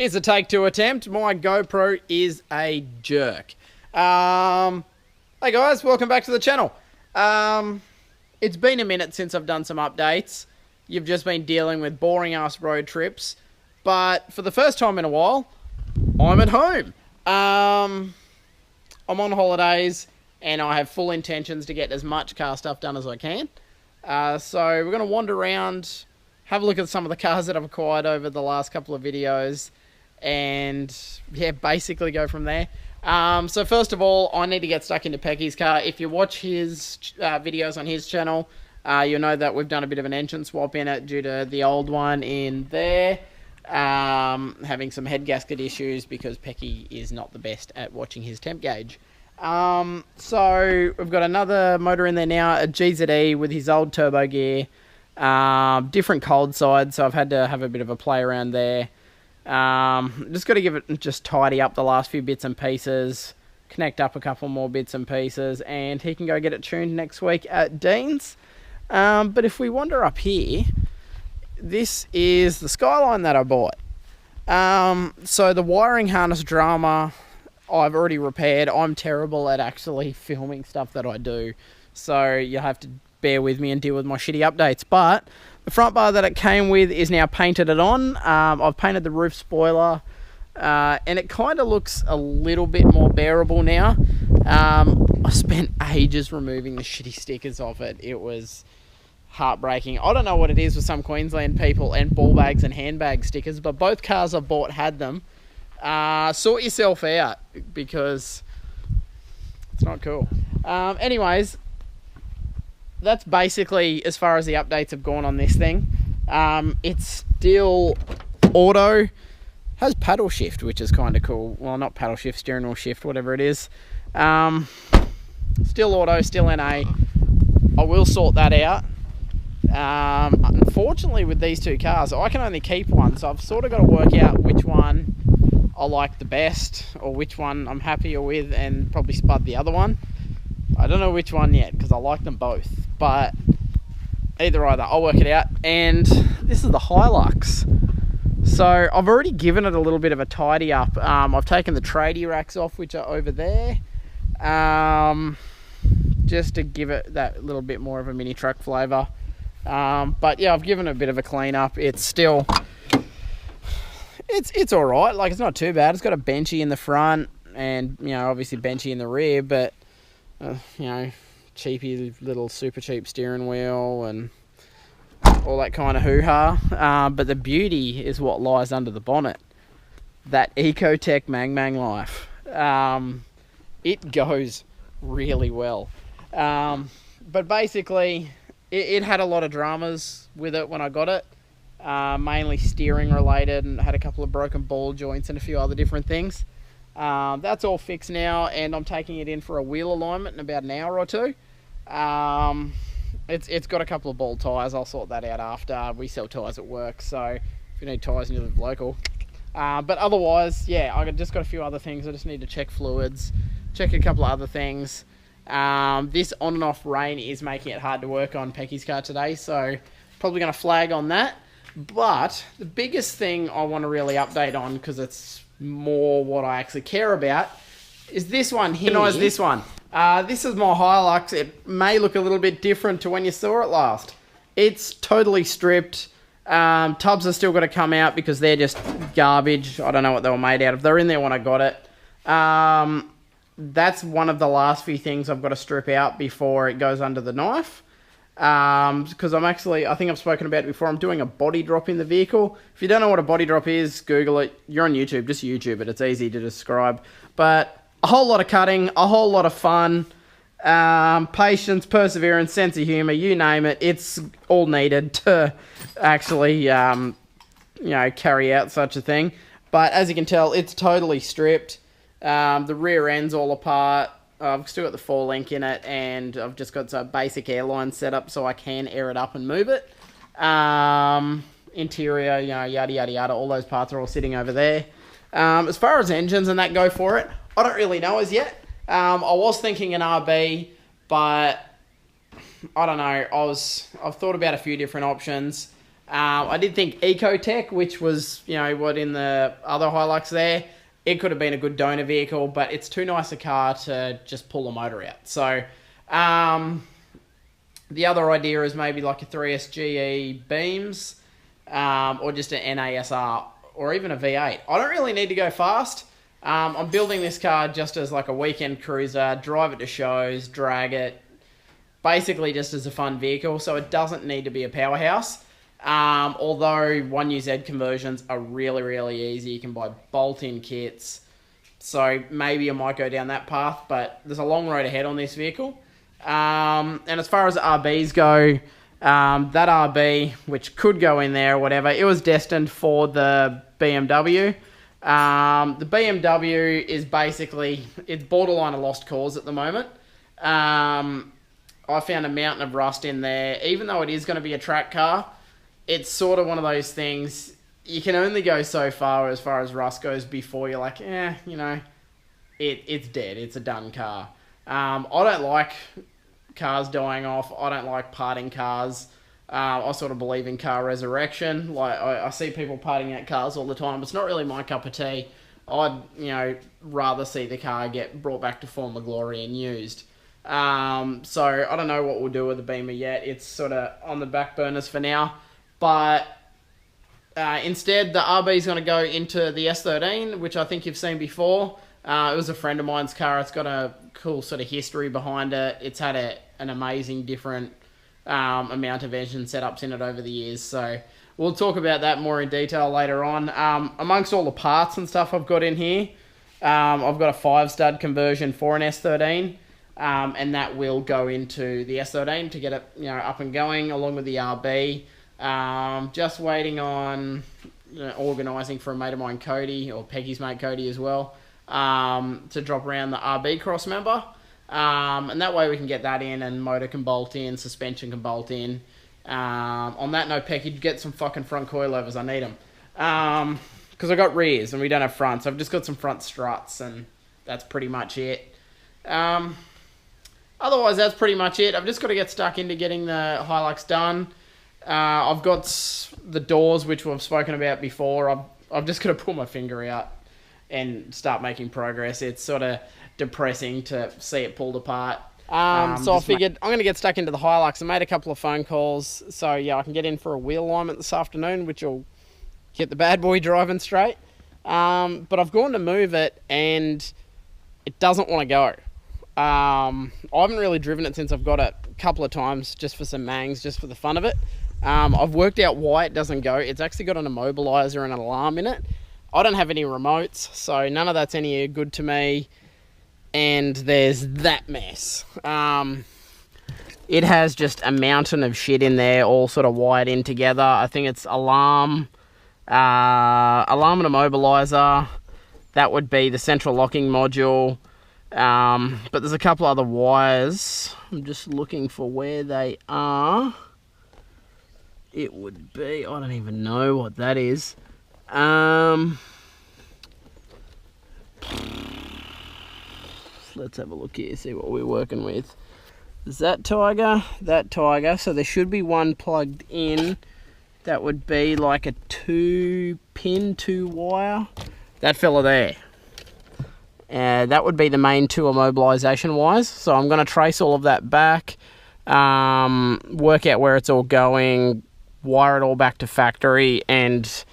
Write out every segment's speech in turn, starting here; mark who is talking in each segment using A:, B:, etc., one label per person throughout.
A: Here's a take two attempt. My GoPro is a jerk. Hey guys, welcome back to the channel. It's been a minute since I've done some updates. You've just been dealing with boring ass road trips. But for the first time in a while, I'm at home. I'm on holidays and I have full intentions to get as much car stuff done as I can. So we're going to wander around, have a look at some of the cars that I've acquired over the last couple of videos, and yeah, basically go from there. So first of all, I need to get stuck into Pecky's car. If you watch his videos on his channel, you'll know that we've done a bit of an engine swap in it due to the old one in there having some head gasket issues because Pecky is not the best at watching his temp gauge. So we've got another motor in there now, a GZE with his old turbo gear, different cold side, so I've had to have a bit of a play around there. Just got to give it, just tidy up the last few bits and pieces, connect up a couple more bits and pieces, and he can go get it tuned next week at Dean's. But if we wander up here, this is the Skyline that I bought. So the wiring harness drama I've already repaired. I'm terrible at actually filming stuff that I do, so you'll have to bear with me and deal with my shitty updates. But the front bar that it came with is now painted it on. I've painted the roof spoiler, and it kind of looks a little bit more bearable now. I spent ages removing the shitty stickers off it. It was heartbreaking. I don't know what it is with some Queensland people and ball bags and handbag stickers, but both cars I bought had them. Sort yourself out because it's not cool. Anyways, that's basically as far as the updates have gone on this thing. It's still auto, has paddle shift, which is kind of cool. Well, not paddle shift, steering wheel shift, whatever it is. Still auto, still NA. I will sort that out. Unfortunately with these two cars, I can only keep one, so I've sort of got to work out which one I like the best, or which one I'm happier with, and probably spud the other one. I don't know which one yet, because I like them both, but either, I'll work it out. And this is the Hilux. So I've already given it a little bit of a tidy up. I've taken the tradie racks off, which are over there, just to give it that little bit more of a mini truck flavour. But yeah, I've given it a bit of a clean up. It's still, it's all right. Like, it's not too bad. It's got a benchy in the front, and you know, obviously benchy in the rear, but you know, cheapy little super cheap steering wheel and all that kind of hoo-ha. But the beauty is what lies under the bonnet. That Ecotech Mang Mang life. It goes really well. But basically, it had a lot of dramas with it when I got it. Mainly steering related, and had a couple of broken ball joints and a few other different things. That's all fixed now, and I'm taking it in for a wheel alignment in about an hour or two. It's got a couple of ball tyres. I'll sort that out after. We sell tyres at work, so if you need tyres and you live local. But otherwise, yeah, I just got a few other things. I just need to check fluids, check a couple of other things. This on and off rain is making it hard to work on Pecky's car today, so probably going to flag on that. But the biggest thing I want to really update on, because it's more what I actually care about, is this one here. This one. This is my Hilux. It may look a little bit different to when you saw it last. It's totally stripped. Tubs are still got to come out because they're just garbage. I don't know what they were made out of. They're in there when I got it. That's one of the last few things I've got to strip out before it goes under the knife. Because I think I've spoken about it before, I'm doing a body drop in the vehicle. If you don't know what a body drop is, Google it. You're on YouTube, just YouTube it. It's easy to describe. But a whole lot of cutting, a whole lot of fun, patience, perseverance, sense of humour, you name it. It's all needed to actually, you know, carry out such a thing. But as you can tell, it's totally stripped. The rear end's all apart. I've still got the 4-link in it, and I've just got some basic airline set up so I can air it up and move it. Interior, you know, yada, yada, yada. All those parts are all sitting over there. As far as engines and that go for it, I don't really know as yet. I was thinking an RB, but I don't know. I've thought about a few different options. I did think Ecotech, which was, you know, what in the other Hilux there, it could have been a good donor vehicle, but it's too nice a car to just pull the motor out. So, the other idea is maybe like a 3SGE Beams, or just an NASR, or even a V8. I don't really need to go fast. I'm building this car just as like a weekend cruiser, drive it to shows, drag it, basically just as a fun vehicle, so it doesn't need to be a powerhouse. Although 1UZ conversions are really, really easy. You can buy bolt-in kits, so maybe I might go down that path, but there's a long road ahead on this vehicle. And as far as RBs go, that RB, which could go in there or whatever, it was destined for the BMW. The BMW is basically, it's borderline a lost cause at the moment. I found a mountain of rust in there. Even though it is going to be a track car, it's sort of one of those things, you can only go so far as rust goes before you're like, you know, it's dead. It's a done car. I don't like cars dying off. I don't like parting cars. I sort of believe in car resurrection. Like I see people parting out cars all the time. It's not really my cup of tea. I'd, you know, rather see the car get brought back to former glory and used. So I don't know what we'll do with the Beamer yet. It's sort of on the back burners for now. But instead, the RB is going to go into the S13, which I think you've seen before. It was a friend of mine's car. It's got a cool sort of history behind it. It's had an amazing different amount of engine setups in it over the years. So we'll talk about that more in detail later on. Amongst all the parts and stuff I've got in here, I've got a 5-stud conversion for an S13. And that will go into the S13 to get it, you know, up and going along with the RB. Just waiting on organising for a mate of mine, Cody, or Peggy's mate Cody as well, to drop around the RB cross member. And that way we can get that in, and motor can bolt in, suspension can bolt in. On that note, Pecky, get some fucking front coilovers. I need them. Because I got rears and we don't have fronts. I've just got some front struts, and that's pretty much it. Otherwise, that's pretty much it. I've just got to get stuck into getting the Hilux done. I've got the doors, which we've spoken about before. I've just got to pull my finger out and start making progress. It's sort of depressing to see it pulled apart. So I figured I'm going to get stuck into the Hilux. I made a couple of phone calls. So, yeah, I can get in for a wheel alignment this afternoon, which will get the bad boy driving straight. But I've gone to move it, and it doesn't want to go. I haven't really driven it since I've got it a couple of times just for some mangs, just for the fun of it. I've worked out why it doesn't go. It's actually got an immobilizer and an alarm in it. I don't have any remotes, so none of that's any good to me. And there's that mess. It has just a mountain of shit in there, all sort of wired in together. I think it's alarm and immobilizer. That would be the central locking module. But there's a couple other wires. I'm just looking for where they are. It would be, I don't even know what that is. Let's have a look here, see what we're working with. Is that Tiger? That Tiger. So there should be one plugged in. That would be like a 2-pin, 2-wire. That fella there. That would be the main 2 immobilization wires. So I'm going to trace all of that back, work out where it's all going, wire it all back to factory, and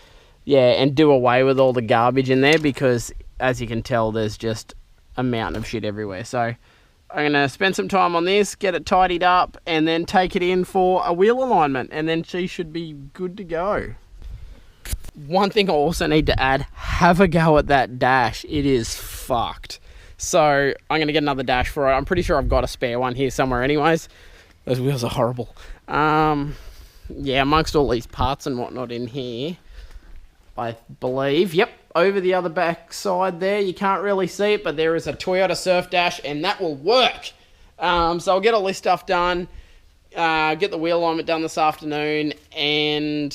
A: yeah, and do away with all the garbage in there, because as you can tell, there's just a mountain of shit everywhere. So I'm going to spend some time on this, get it tidied up, and then take it in for a wheel alignment, and then she should be good to go. One thing I also need to add, have a go at that dash. It is fucked. So I'm going to get another dash for it. I'm pretty sure I've got a spare one here somewhere anyways. Those wheels are horrible. Yeah, amongst all these parts and whatnot in here, I believe, yep, over the other back side there, you can't really see it, but there is a Toyota Surf dash, and that will work. So I'll get all this stuff done, get the wheel alignment done this afternoon, and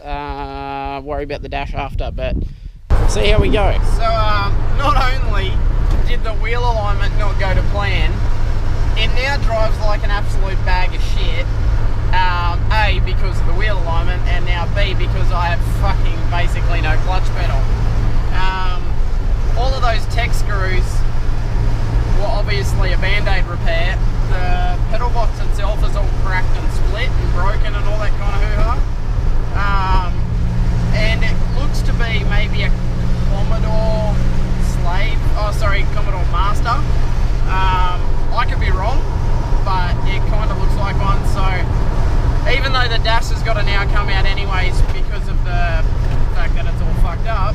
A: worry about the dash after, but we'll see how we go. So not only did the wheel alignment not go to plan, it now drives like an absolute bag of shit. A, because of the wheel alignment, that kind of hoo-ha. And it looks to be maybe a Commodore Commodore Master. I could be wrong, but it kind of looks like one. So even though the dash has got to now come out anyways because of the fact that it's all fucked up,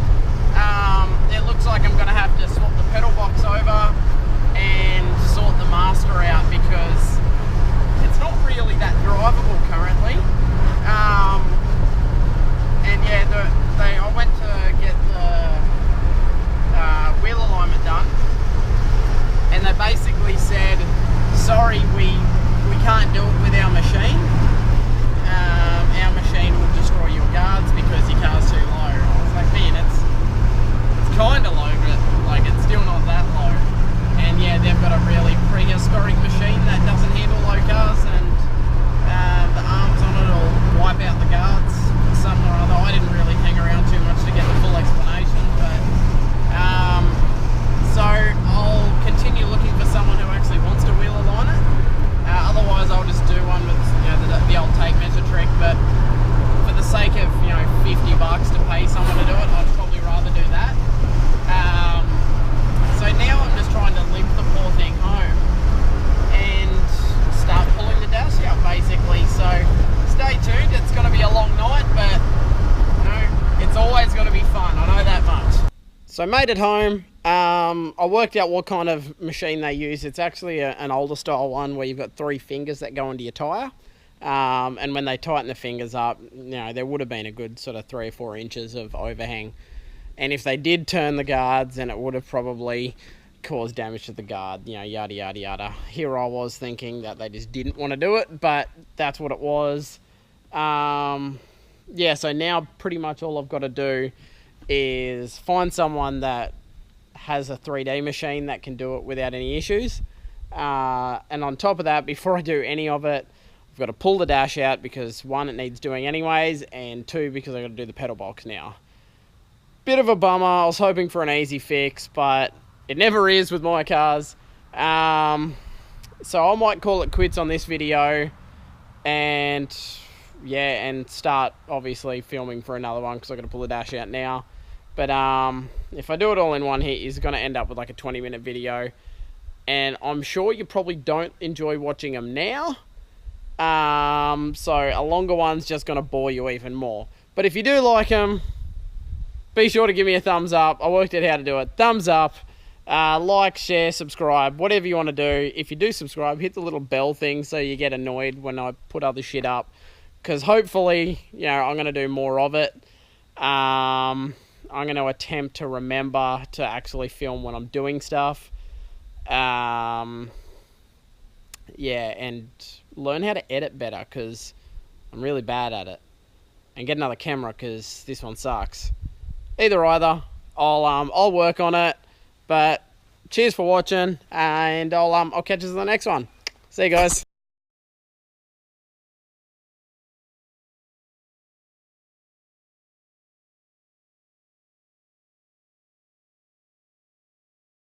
A: it looks like I'm going to have to swap the pedal box over and sort the master out because it's not really that drivable currently. And yeah, I went to get the wheel alignment done, and they basically said, sorry, we can't do it with our machine. Our machine will destroy your guards because your car's too low. I was like, man, it's kind of low, but like it's still not that low. And yeah, they've got a really prehistoric machine that doesn't handle low cars, and the arms on it will wipe out the guards some or other. I didn't really hang around too much to get the full explanation, but so I'll continue looking for someone who actually wants to wheel align it. Otherwise, I'll just do one with the old tape measure trick. But for the sake of $50 to pay someone to do it, I'd probably rather do that. So now I'm just trying to limp the poor thing home and start pulling the dash out, basically. So stay tuned. It's going to be a long night, but it's always going to be fun. I know that much. So made it home. I worked out what kind of machine they use. It's actually an older style one where you've got 3 fingers that go into your tyre. And when they tighten the fingers up, there would have been a good sort of 3 or 4 inches of overhang. And if they did turn the guards, then it would have probably caused damage to the guard, yada, yada, yada. Here I was thinking that they just didn't want to do it, but that's what it was. Yeah, so now pretty much all I've got to do is find someone that has a 3D machine that can do it without any issues. And on top of that, before I do any of it, I've got to pull the dash out because 1, it needs doing anyways, and 2, because I've got to do the pedal box now. Bit of a bummer. I was hoping for an easy fix, but it never is with my cars. So I might call it quits on this video, and yeah, and start obviously filming for another one because I've got to pull the dash out now. But if I do it all in one hit, it's going to end up with like a 20-minute video, and I'm sure you probably don't enjoy watching them now. So a longer one's just going to bore you even more. But if you do like them, be sure to give me a thumbs up. I worked out how to do it. Thumbs up, like, share, subscribe, whatever you want to do. If you do subscribe, hit the little bell thing so you get annoyed when I put other shit up. Because hopefully, I'm going to do more of it. I'm going to attempt to remember to actually film when I'm doing stuff. Yeah, and learn how to edit better because I'm really bad at it. And get another camera because this one sucks. Either, I'll work on it. But cheers for watching, and I'll catch you in the next one. See you guys.